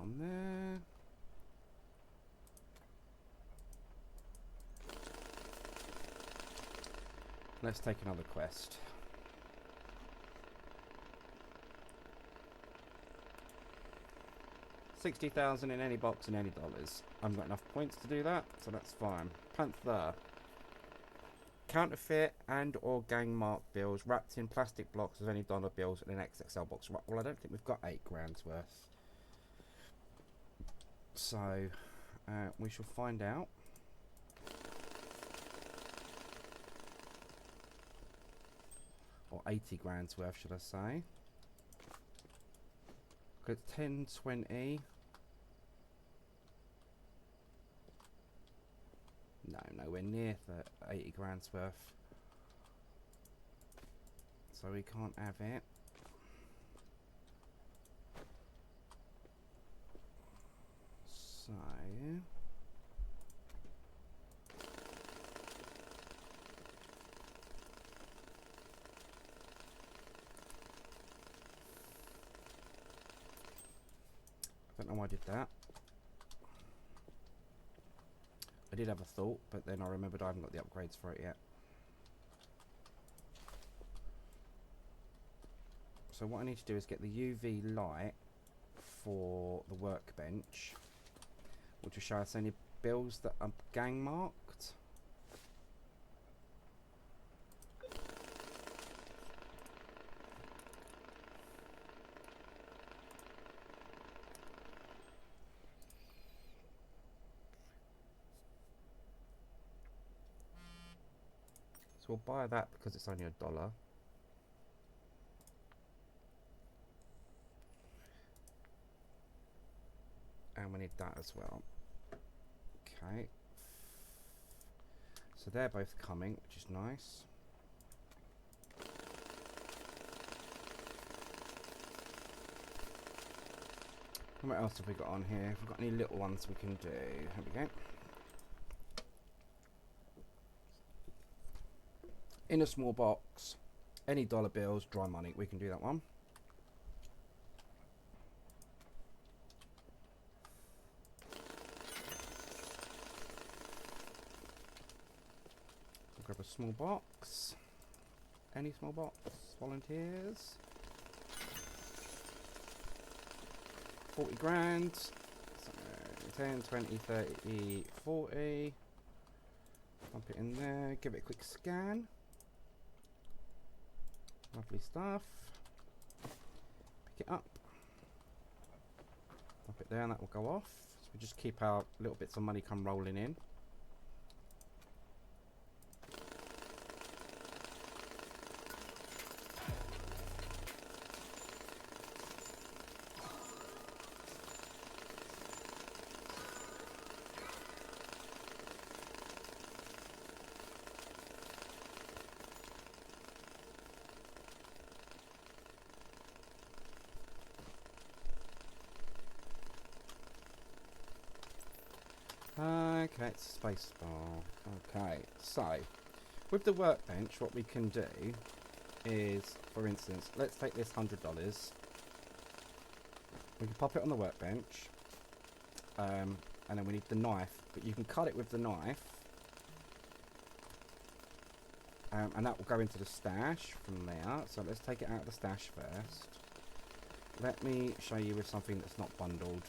on there. Let's take another quest. $60,000 in any box and any dollars. I've got enough points to do that, so that's fine. Panther. Counterfeit and or gang mark bills wrapped in plastic blocks of any dollar bills in an XXL box. Right, well, I don't think we've got £8,000 worth. So, we shall find out. Or £80,000 worth, should I say. Got 10, 20. No, nowhere near the £80,000 worth. So we can't have it. So... I don't know why I did that. I did have a thought, but then I remembered I haven't got the upgrades for it yet. So what I need to do is get the UV light for the workbench, which will show us any bills that are gang marked. So we'll buy that because it's only $1. And we need that as well. Okay. So they're both coming, which is nice. And what else have we got on here? Have we got any little ones we can do? Here we go. In a small box, any dollar bills, dry money. We can do that one. We'll grab a small box. Any small box. Volunteers. 40,000. So 10, 20, 30, 40. Pump it in there. Give it a quick scan. Lovely stuff. Pick it up. Pop it there and that will go off. So we just keep our little bits of money come rolling in. Okay, it's spacebar. Okay, so with the workbench, what we can do is, for instance, let's take this $100. We can pop it on the workbench, and then we need the knife. But you can cut it with the knife, and that will go into the stash from there. So let's take it out of the stash first. Let me show you with something that's not bundled.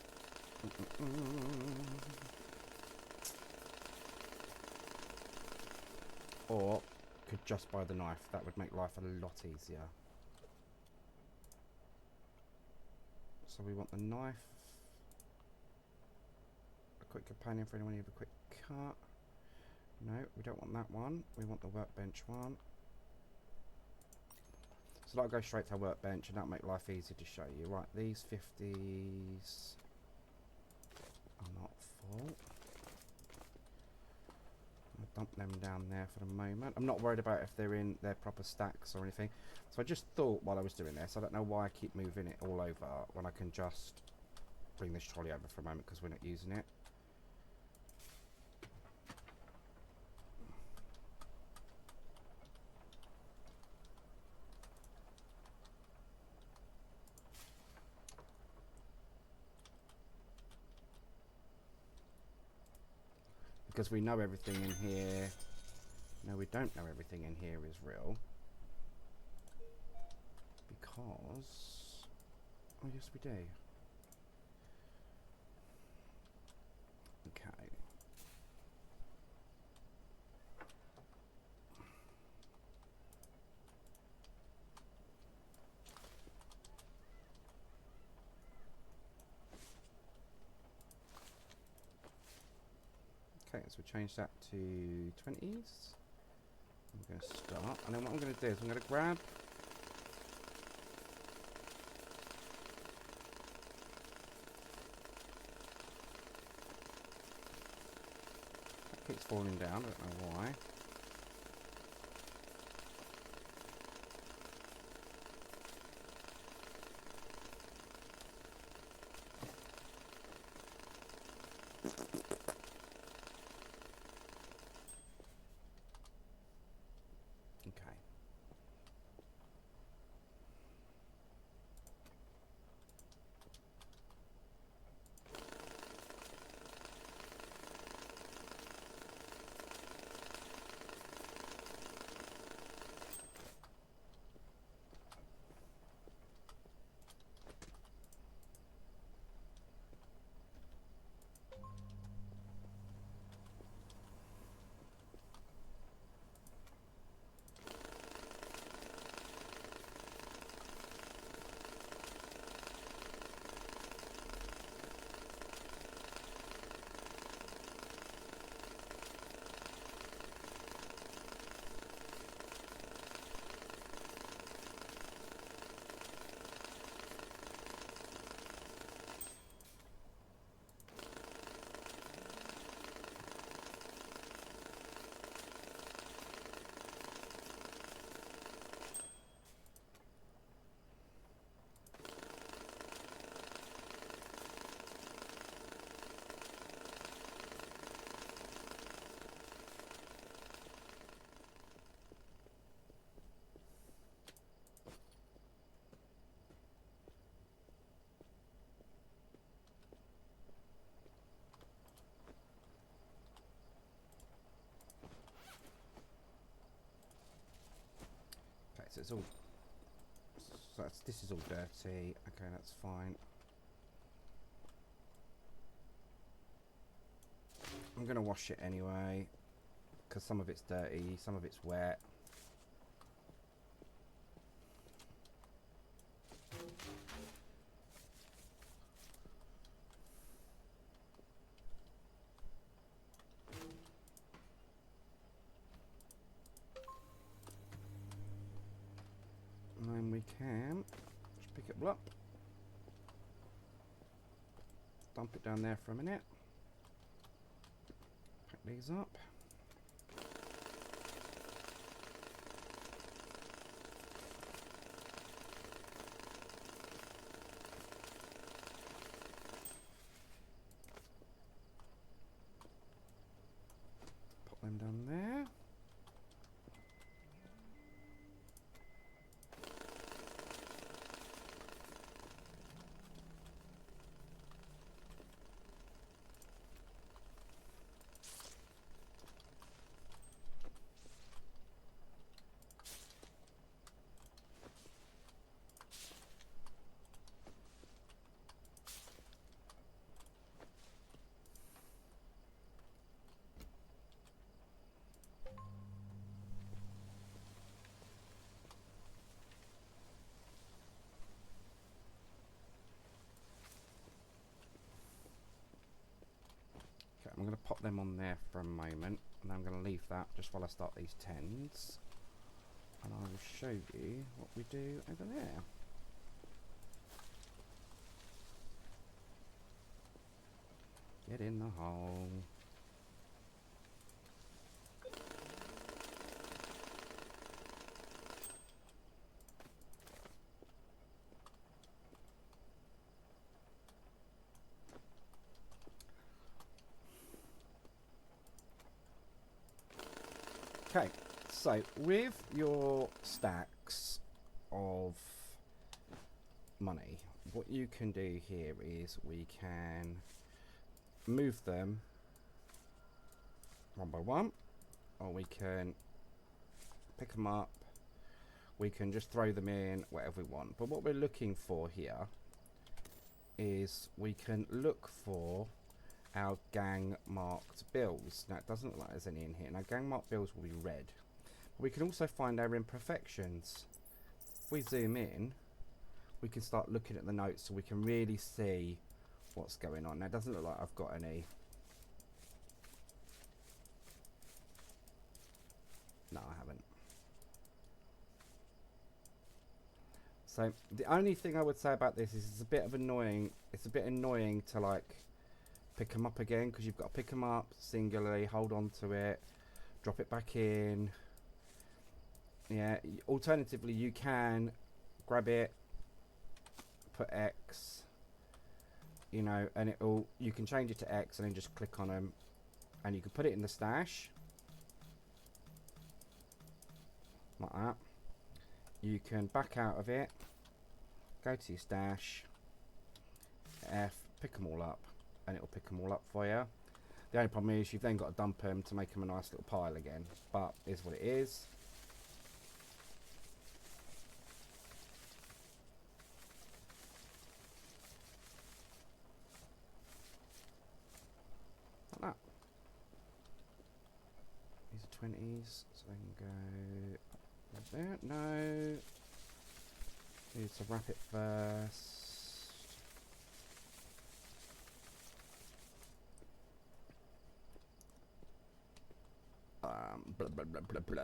Or could just buy the knife. That would make life a lot easier. So we want the knife. A quick companion for anyone who have a quick cut. No, we don't want that one. We want the workbench one. So that'll go straight to our workbench and that'll make life easier to show you. Right, these 50s are not full. I'll dump them down there for the moment. I'm not worried about if they're in their proper stacks or anything. So I just thought while I was doing this, I don't know why I keep moving it all over when I can just bring this trolley over for a moment because we're not using it. because we know everything in here. No, we don't know everything in here is real. Because... oh, yes, we do. Okay. Okay, so we change that to 20s. I'm going to start, and then what I'm going to do is I'm going to grab... that keeps falling down, I don't know why. Okay. Okay, so it's all... so this is all dirty. Okay, that's fine. I'm going to wash it anyway, because some of it's dirty, some of it's wet. And then we can just pick it all up, dump it down there for a minute, pack these up. Pop them down there. Okay, I'm going to pop them on there for a moment, and I'm going to leave that just while I start these 10s, and I will show you what we do over there. Get in the hole. Okay, so with your stacks of money, what you can do here is we can move them one by one, or we can pick them up. We can just throw them in whatever we want. But what we're looking for here is we can look for our gang marked bills. Now it doesn't look like there's any in here. Now gang marked bills will be red. But we can also find our imperfections. If we zoom in, we can start looking at the notes so we can really see what's going on. Now it doesn't look like I've got any. No, I haven't. So the only thing I would say about this is it's a bit annoying. It's a bit annoying to like pick them up again, because you've got to pick them up singularly, hold on to it, drop it back in. Yeah, alternatively you can grab it, put X, you know, and you can change it to X and then just click on them, and you can put it in the stash like that. You can back out of it, go to your stash, F, pick them all up, and it'll pick them all up for you. The only problem is you've then got to dump them to make them a nice little pile again, but is what it is. Like that. These are 20s, so I can go there. No. Need to wrap it first. Blah, blah, blah, blah, blah.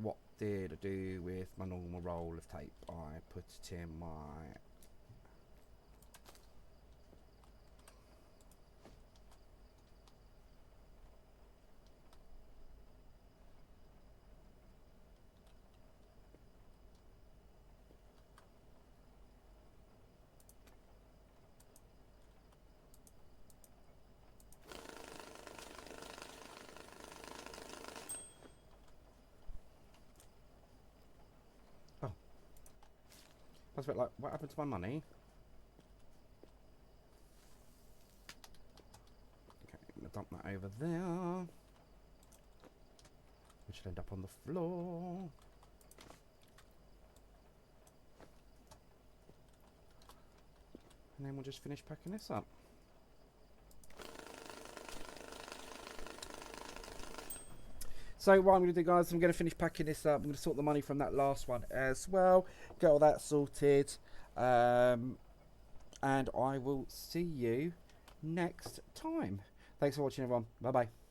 What did I do with my normal roll of tape? I put it in my... I was a bit like, what happened to my money? Okay, I'm going to dump that over there, which will end up on the floor. And then we'll just finish packing this up. So what I'm going to do, guys, I'm going to finish packing this up. I'm going to sort the money from that last one as well. Get all that sorted. And I will see you next time. Thanks for watching, everyone. Bye-bye.